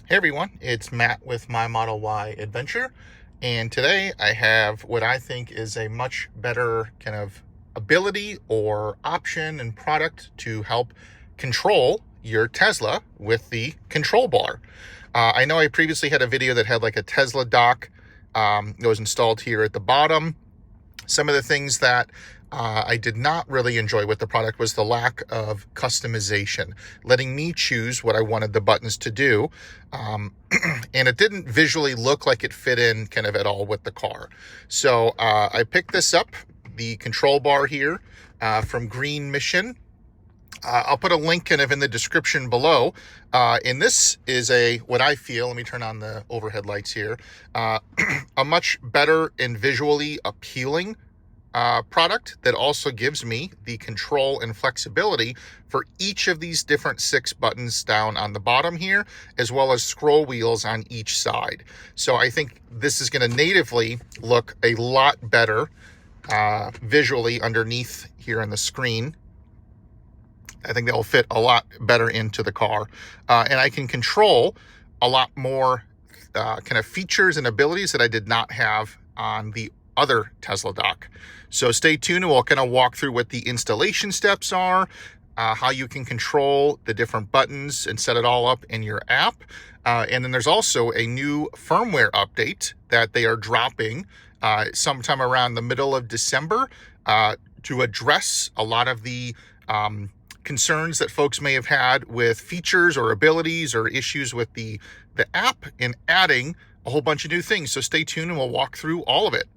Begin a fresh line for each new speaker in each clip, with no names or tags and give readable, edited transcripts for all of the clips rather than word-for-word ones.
Hey everyone, it's Matt with my Model Y adventure, and today I have what I think is a much better kind of ability or option and product to help control your Tesla with the Ctrl-Bar. I know I previously had a video that had like a Tesla dock that was installed here at the bottom. Some of the things that I did not really enjoy with the product was the lack of customization, letting me choose what I wanted the buttons to do. And it didn't visually look like it fit in kind of at all with the car. So I picked this up, the Ctrl-Bar here from Greenmission. I'll put a link kind of in the description below. And this is what I feel, let me turn on the overhead lights here, a much better and visually appealing product that also gives me the control and flexibility for each of these different 6 buttons down on the bottom here, as well as scroll wheels on each side. So I think this is going to natively look a lot better visually underneath here on the screen. I think that will fit a lot better into the car. And I can control a lot more kind of features and abilities that I did not have on the other Tesla dock. So stay tuned and we'll kind of walk through what the installation steps are, how you can control the different buttons and set it all up in your app. And then there's also a new firmware update that they are dropping sometime around the middle of December to address a lot of the concerns that folks may have had with features or abilities or issues with the app, and adding a whole bunch of new things. So stay tuned and we'll walk through all of it.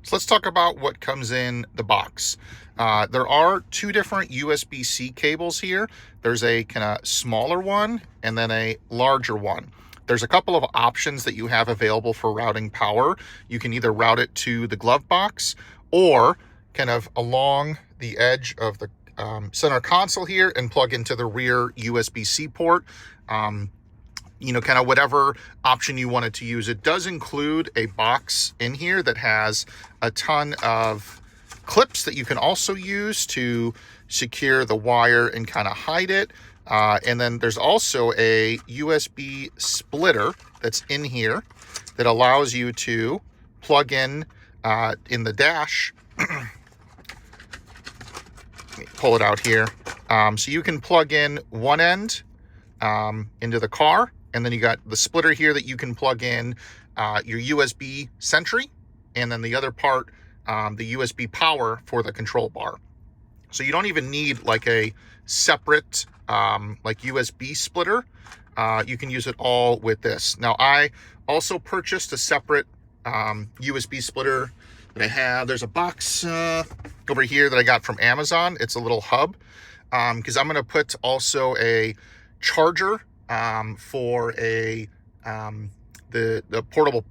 So let's talk about what comes in the box. There are 2 different USB-C cables here. There's a kind of smaller one and then a larger one. There's a couple of options that you have available for routing power. You can either route it to the glove box or kind of along the edge of the center console here and plug into the rear USB-C port. Kind of whatever option you wanted to use. It does include a box in here that has a ton of clips that you can also use to secure the wire and kind of hide it. And then there's also a USB splitter that's in here that allows you to plug in the dash. Let me pull it out here. So you can plug in one end into the car, and then you got the splitter here that you can plug in your USB Sentry, and then the other part, the USB power for the Ctrl-Bar. So you don't even need like a separate like USB splitter. You can use it all with this. Now I also purchased a separate USB splitter that I have. There's a box over here that I got from Amazon. It's a little hub because I'm going to put also a charger for the portable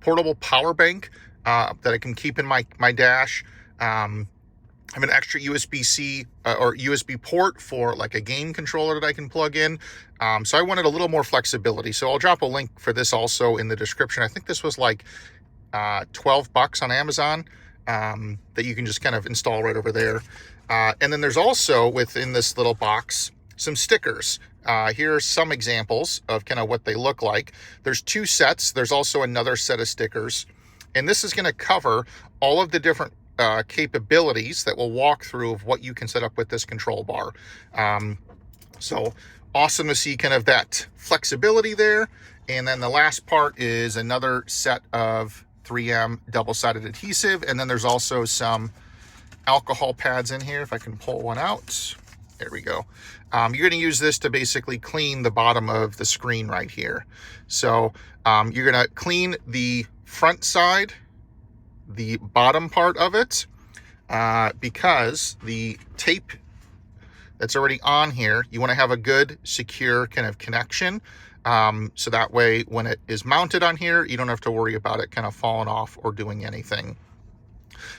portable power bank that I can keep in my dash. I have an extra USB-C or USB port for like a game controller that I can plug in. So I wanted a little more flexibility. So I'll drop a link for this also in the description. I think this was like $12 on Amazon that you can just kind of install right over there. And then there's also within this little box some stickers. Here are some examples of kind of what they look like. There's 2 sets. There's also another set of stickers. And this is going to cover all of the different capabilities that we'll walk through of what you can set up with this Ctrl-Bar. So awesome to see kind of that flexibility there. And then the last part is another set of 3M double-sided adhesive. And then there's also some alcohol pads in here. If I can pull one out. There we go. You're going to use this to basically clean the bottom of the screen right here. So you're going to clean the front side, the bottom part of it, because the tape that's already on here, you want to have a good secure kind of connection. So that way when it is mounted on here, you don't have to worry about it kind of falling off or doing anything.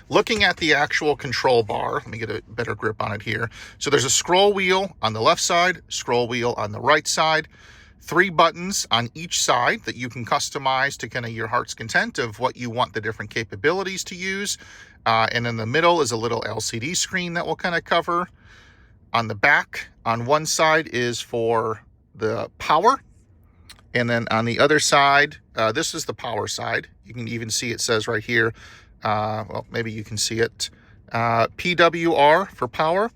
Looking at the actual Ctrl-Bar, let me get a better grip on it here. So there's a scroll wheel on the left side, scroll wheel on the right side, 3 buttons on each side that you can customize to kind of your heart's content of what you want the different capabilities to use. And in the middle is a little LCD screen that will kind of cover. On the back, on one side is for the power. And then on the other side, this is the power side. You can even see it says right here, well, maybe you can see it, PWR for power.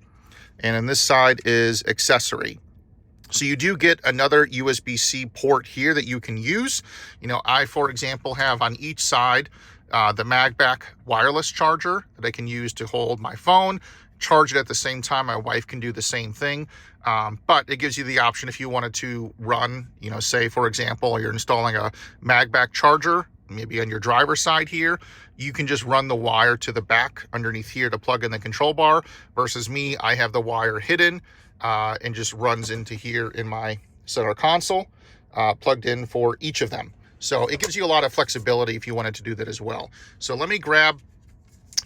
And on this side is accessory. So you do get another USB-C port here that you can use. You know, I, for example, have on each side the MagBack wireless charger that I can use to hold my phone, charge it at the same time. My wife can do the same thing. But it gives you the option if you wanted to run, you know, say, for example, you're installing a MagBack charger, maybe on your driver's side here, you can just run the wire to the back underneath here to plug in the control bar, versus me, I have the wire hidden and just runs into here in my center console, plugged in for each of them. So it gives you a lot of flexibility if you wanted to do that as well. So let me grab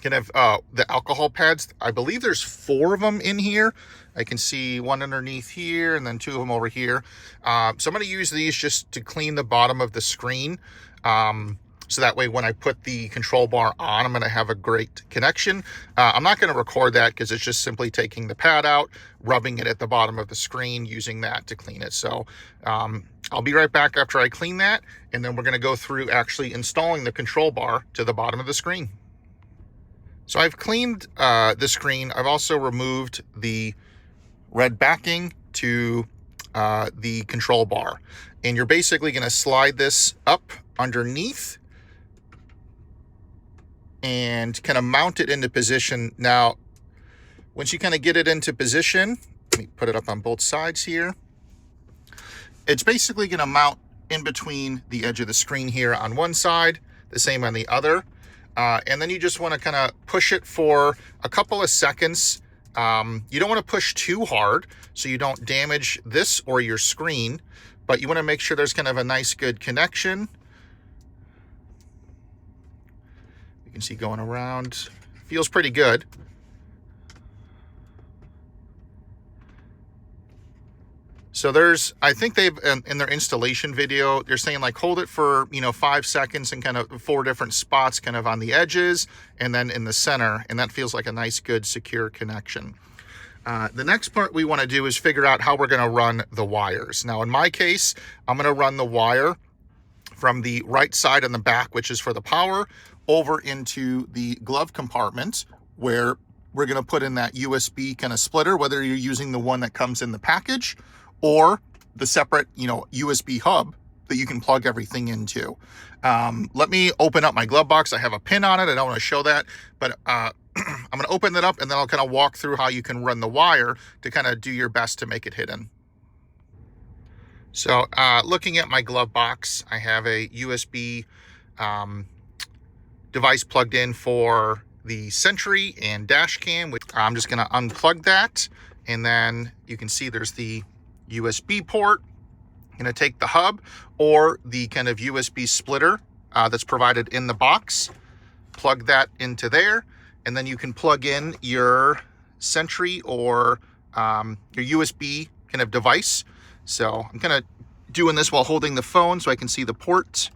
kind of the alcohol pads. I believe there's 4 of them in here. I can see one underneath here and then 2 of them over here. So I'm going to use these just to clean the bottom of the screen. So that way when I put the control bar on, I'm going to have a great connection. I'm not going to record that because it's just simply taking the pad out, rubbing it at the bottom of the screen, using that to clean it. So I'll be right back after I clean that, and then we're going to go through actually installing the control bar to the bottom of the screen. So I've cleaned the screen. I've also removed the red backing to the control bar. And you're basically going to slide this up underneath and kind of mount it into position. Now, once you kind of get it into position, let me put it up on both sides here. It's basically going to mount in between the edge of the screen here on one side, the same on the other. And then you just want to kind of push it for a couple of seconds. You don't want to push too hard so you don't damage this or your screen, but you want to make sure there's kind of a nice good connection. You can see going around, feels pretty good. So there's, I think they've, in their installation video, they're saying like hold it for, 5 seconds and kind of 4 different spots kind of on the edges and then in the center. And that feels like a nice, good, secure connection. The next part we want to do is figure out how we're going to run the wires. Now, in my case, I'm going to run the wire from the right side and the back, which is for the power, over into the glove compartment where we're going to put in that USB kind of splitter, whether you're using the one that comes in the package or the separate, USB hub that you can plug everything into. Let me open up my glove box. I have a pin on it. I don't want to show that, but I'm going to open it up and then I'll kind of walk through how you can run the wire to kind of do your best to make it hidden. So looking at my glove box, I have a USB device plugged in for the Sentry and dash cam. I'm just going to unplug that, and then you can see there's the USB port. I'm going to take the hub or the kind of USB splitter that's provided in the box, plug that into there, and then you can plug in your Sentry or your USB kind of device. So I'm kind of doing this while holding the phone so I can see the ports.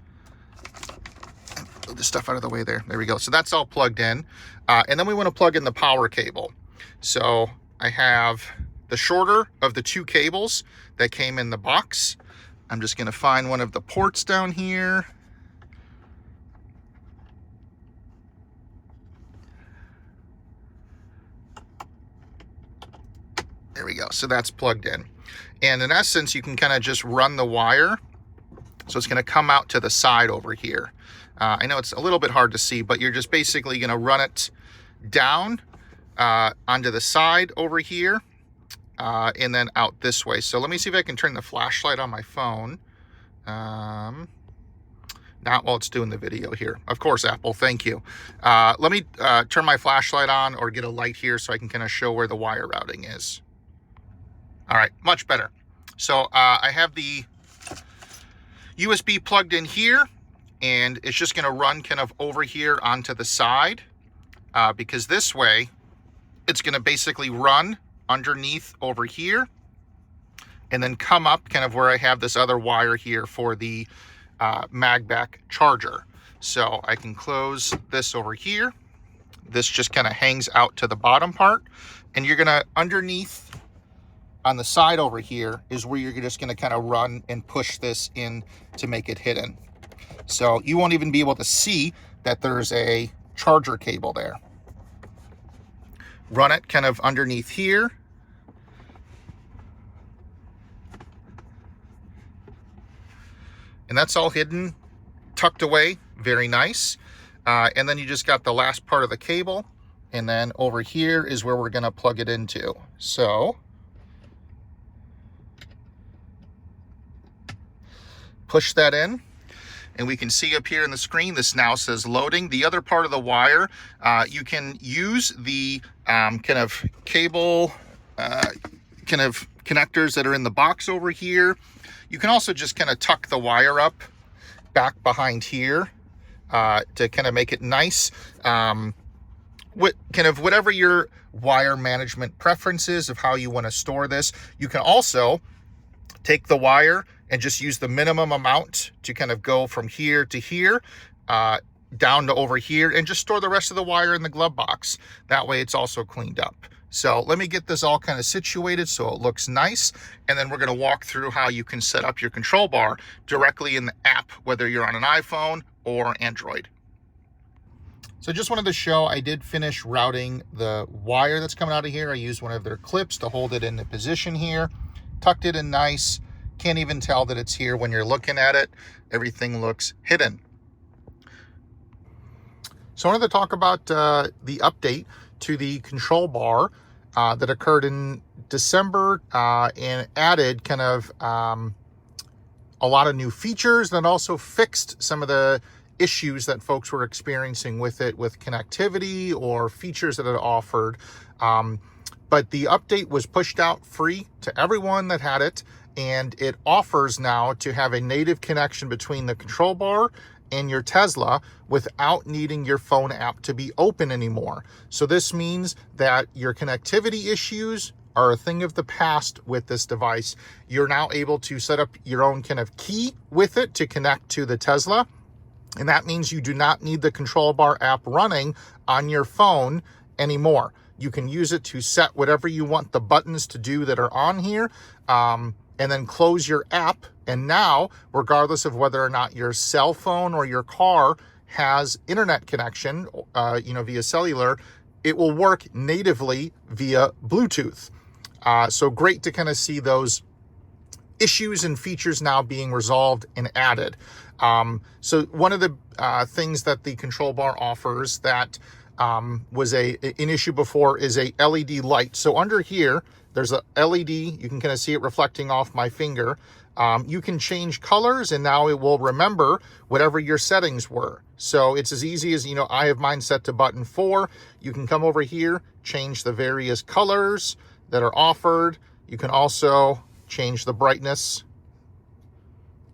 Move the stuff out of the way there. There we go. So that's all plugged in. And then we want to plug in the power cable. So I have the shorter of the 2 cables that came in the box. I'm just going to find one of the ports down here. There we go. So that's plugged in. And in essence, you can kind of just run the wire. So it's going to come out to the side over here. I know it's a little bit hard to see, but you're just basically going to run it down onto the side over here and then out this way. So let me see if I can turn the flashlight on my phone. Not while it's doing the video here. Of course, Apple, thank you. Let me turn my flashlight on or get a light here so I can kind of show where the wire routing is. All right, much better. So I have the USB plugged in here, and it's just going to run kind of over here onto the side because this way it's going to basically run underneath over here and then come up kind of where I have this other wire here for the MagBack charger. So I can close this over here this just kind of hangs out to the bottom part, and you're gonna, underneath on the side over here is where you're just gonna kind of run and push this in to make it hidden. So you won't even be able to see that there's a charger cable there. Run it kind of underneath here. And that's all hidden, tucked away, very nice. And then you just got the last part of the cable, and then over here is where we're gonna plug it into. So push that in, and we can see up here in the screen, this now says loading. The other part of the wire, you can use the kind of cable kind of connectors that are in the box over here. You can also just kind of tuck the wire up back behind here to kind of make it nice. Kind of whatever your wire management preferences of how you want to store this. You can also take the wire and just use the minimum amount to kind of go from here to here, down to over here, and just store the rest of the wire in the glove box. That way it's also cleaned up. So let me get this all kind of situated so it looks nice, and then we're going to walk through how you can set up your control bar directly in the app, whether you're on an iPhone or Android. So just wanted to show, I did finish routing the wire that's coming out of here. I used one of their clips to hold it into position here, tucked it in nice. Can't even tell that it's here when you're looking at it. Everything looks hidden. So I wanted to talk about the update to the control bar that occurred in December and added kind of a lot of new features, and also fixed some of the issues that folks were experiencing with it, with connectivity or features that it offered. But the update was pushed out free to everyone that had it, and it offers now to have a native connection between the control bar and your Tesla without needing your phone app to be open anymore. So this means that your connectivity issues are a thing of the past with this device. You're now able to set up your own kind of key with it to connect to the Tesla. And that means you do not need the control bar app running on your phone anymore. You can use it to set whatever you want the buttons to do that are on here, and then close your app. And now, regardless of whether or not your cell phone or your car has internet connection, via cellular, it will work natively via Bluetooth. So great to kind of see those issues and features now being resolved and added. So one of the things that the control bar offers that was an issue before is a LED light. So under here, there's a LED. You can kind of see it reflecting off my finger. You can change colors, and now it will remember whatever your settings were. So it's as easy as, I have mine set to button 4. You can come over here, change the various colors that are offered. You can also change the brightness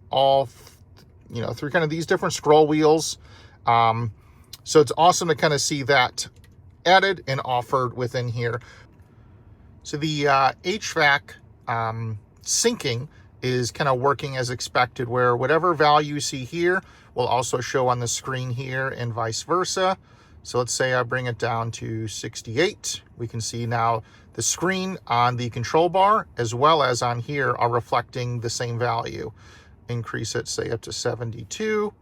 all, through kind of these different scroll wheels. So it's awesome to kind of see that added and offered within here. So the HVAC syncing is kind of working as expected, where whatever value you see here will also show on the screen here, and vice versa. So let's say I bring it down to 68. We can see now the screen on the control bar as well as on here are reflecting the same value. Increase it, say, up to 72.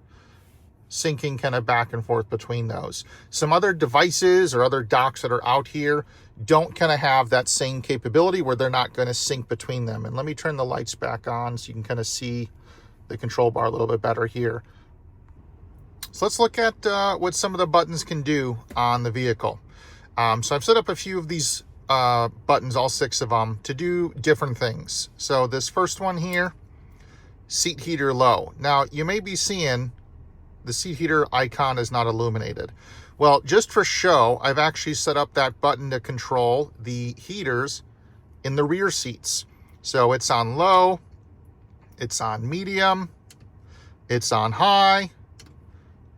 Syncing kind of back and forth between those. Some other devices or other docks that are out here don't kind of have that same capability, where they're not going to sync between them. And let me turn the lights back on so you can kind of see the control bar a little bit better here. So let's look at what some of the buttons can do on the vehicle. So I've set up a few of these buttons, all 6 of them, to do different things. So this first one here, seat heater low. Now you may be seeing the seat heater icon is not illuminated. Well, just for show, I've actually set up that button to control the heaters in the rear seats. So it's on low, it's on medium, it's on high,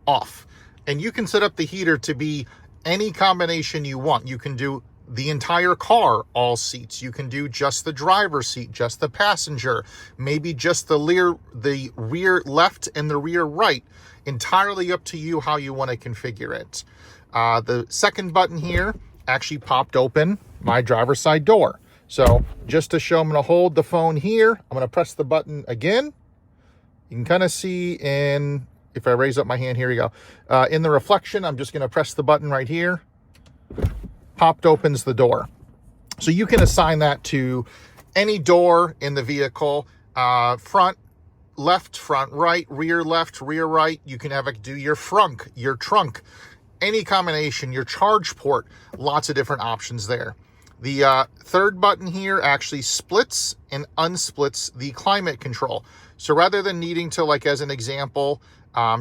off. And you can set up the heater to be any combination you want. You can do the entire car, all seats. You can do just the driver's seat, just the passenger, maybe just the rear left and the rear right. Entirely up to you how you want to configure it. The second button here actually popped open my driver's side door. So just to show, I'm going to hold the phone here. I'm going to press the button again. You can kind of see if I raise up my hand, here you go. In the reflection, I'm just going to press the button right here. Popped opens the door. So you can assign that to any door in the vehicle, front, left, front, right, rear, left, rear, right. You can have it do your frunk, your trunk, any combination, your charge port, lots of different options there. The third button here actually splits and unsplits the climate control. So rather than needing to, like as an example,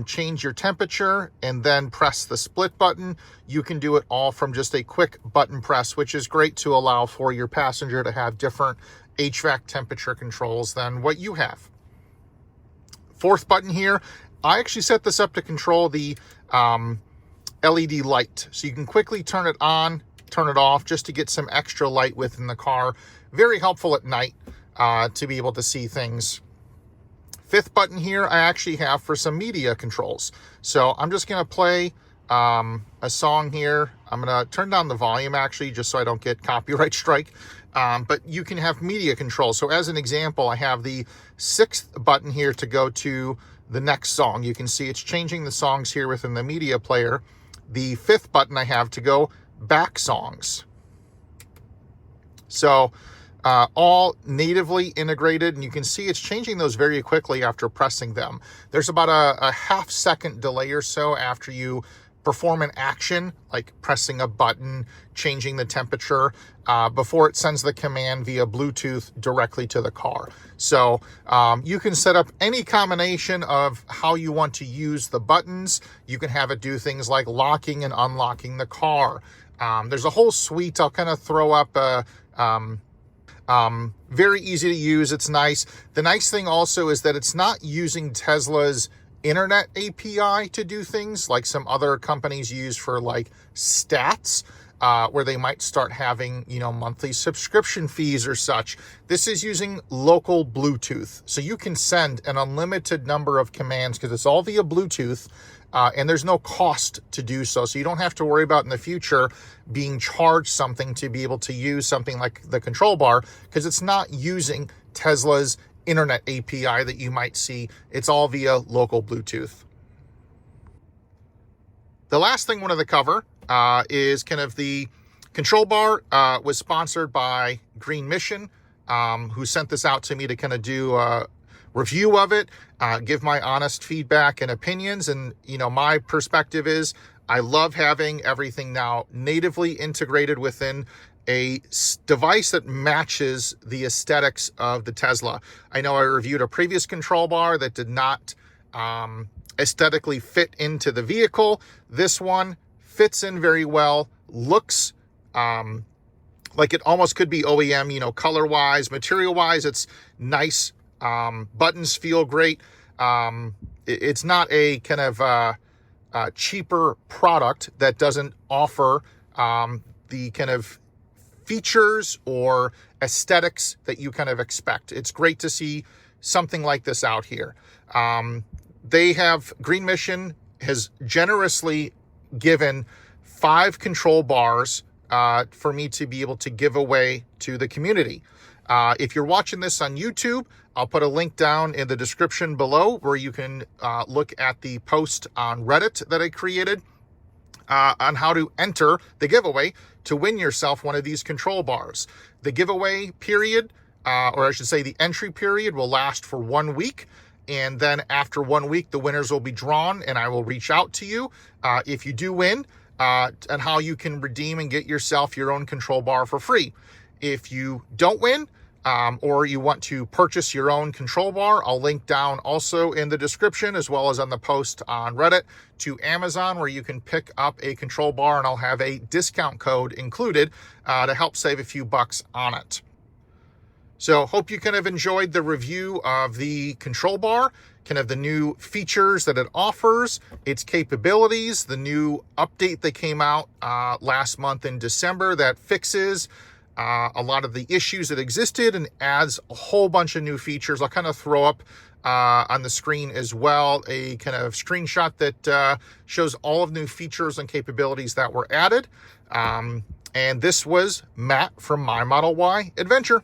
change your temperature and then press the split button, you can do it all from just a quick button press, which is great to allow for your passenger to have different HVAC temperature controls than what you have. Fourth button here, I actually set this up to control the LED light. So you can quickly turn it on, turn it off, just to get some extra light within the car. Very helpful at night to be able to see things. Fifth button here, I actually have for some media controls. So I'm just going to play a song here. I'm going to turn down the volume actually, just so I don't get copyright strike. But you can have media control. So as an example, I have the sixth button here to go to the next song. You can see it's changing the songs here within the media player. The fifth button I have to go back songs. So all natively integrated, and you can see it's changing those very quickly after pressing them. There's about a half-second delay or so after you perform an action, like pressing a button, changing the temperature, before it sends the command via Bluetooth directly to the car. So you can set up any combination of how you want to use the buttons. You can have it do things like locking and unlocking the car. There's a whole suite. I'll kind of throw up very easy to use. It's nice. The nice thing also is that it's not using Tesla's internet API to do things like some other companies use for like stats, where they might start having, monthly subscription fees or such. This is using local Bluetooth. So you can send an unlimited number of commands because it's all via Bluetooth. And there's no cost to do so. So you don't have to worry about in the future being charged something to be able to use something like the Ctrl-Bar, because it's not using Tesla's internet API that you might see. It's all via local Bluetooth. The last thing I wanted to cover is kind of the Ctrl-Bar was sponsored by Greenmission, who sent this out to me to kind of do a review of it, give my honest feedback and opinions. And, my perspective is I love having everything now natively integrated within a device that matches the aesthetics of the Tesla. I know I reviewed a previous Ctrl-Bar that did not aesthetically fit into the vehicle. This one fits in very well, looks like it almost could be OEM, color-wise, material-wise, it's nice. Buttons feel great. It's not a kind of cheaper product that doesn't offer the kind of features or aesthetics that you kind of expect. It's great to see something like this out here. Greenmission has generously given 5 Ctrl-Bars for me to be able to give away to the community. If you're watching this on YouTube, I'll put a link down in the description below where you can look at the post on Reddit that I created on how to enter the giveaway to win yourself one of these Ctrl-Bars. The giveaway period, or I should say the entry period, will last for 1 week. And then after 1 week, the winners will be drawn and I will reach out to you if you do win, and how you can redeem and get yourself your own Ctrl-Bar for free. If you don't win, or you want to purchase your own Ctrl-Bar, I'll link down also in the description as well as on the post on Reddit to Amazon, where you can pick up a Ctrl-Bar and I'll have a discount code included to help save a few bucks on it. So hope you kind of enjoyed the review of the Ctrl-Bar, kind of the new features that it offers, its capabilities, the new update that came out last month in December that fixes a lot of the issues that existed and adds a whole bunch of new features. I'll kind of throw up on the screen as well, a kind of screenshot that shows all of new features and capabilities that were added. And this was Matt from My Model Y Adventure.